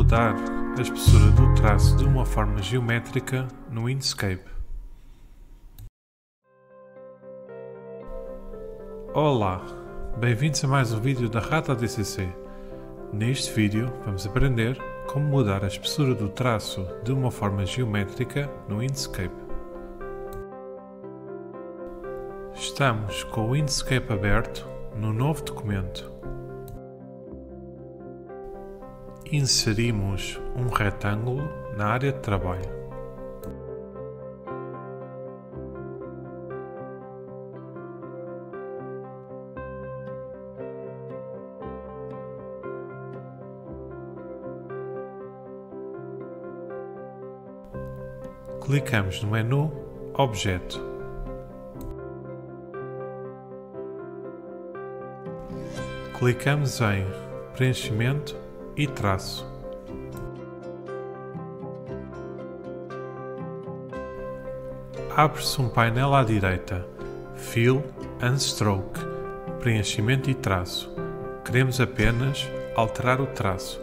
mudar a espessura do traço de uma forma geométrica no Inkscape. Olá, bem-vindos a mais um vídeo da Rata DCC. Neste vídeo vamos aprender como mudar a espessura do traço de uma forma geométrica no Inkscape. Estamos com o Inkscape aberto no novo documento. Inserimos um retângulo na área de trabalho. Clicamos no menu Objeto. Clicamos em Preenchimento e Traço. Abre-se um painel à direita, Fill and Stroke, Preenchimento e Traço. Queremos apenas alterar o traço.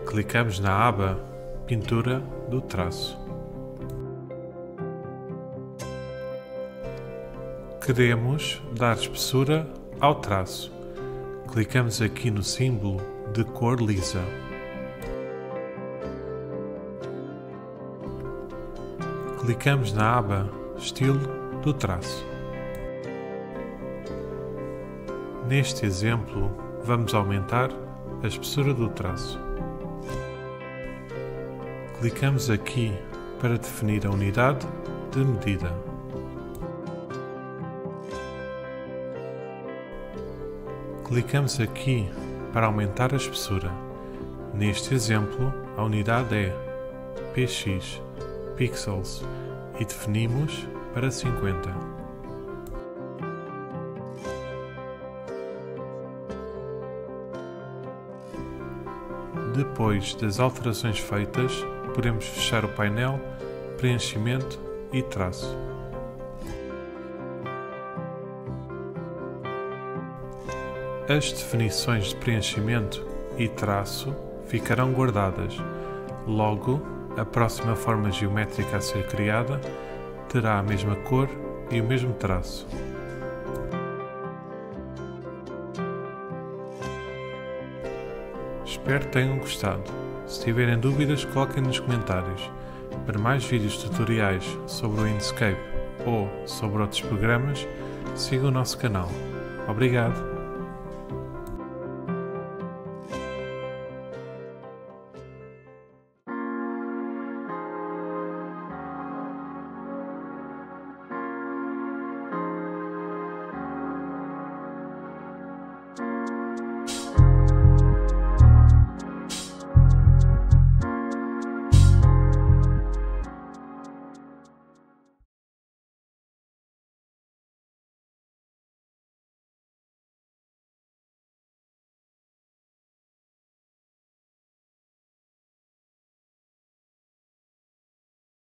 Clicamos na aba Pintura do traço. Queremos dar espessura ao traço. Clicamos aqui no símbolo de cor lisa. Clicamos na aba Estilo do traço. Neste exemplo, vamos aumentar a espessura do traço. Clicamos aqui para definir a unidade de medida. Clicamos aqui para aumentar a espessura. Neste exemplo, a unidade é px, pixels, e definimos para 50. Depois das alterações feitas, podemos fechar o painel Preenchimento e Traço. As definições de preenchimento e traço ficarão guardadas. Logo, a próxima forma geométrica a ser criada terá a mesma cor e o mesmo traço. Espero que tenham gostado. Se tiverem dúvidas, coloquem nos comentários. Para mais vídeos tutoriais sobre o Inkscape ou sobre outros programas, sigam o nosso canal. Obrigado!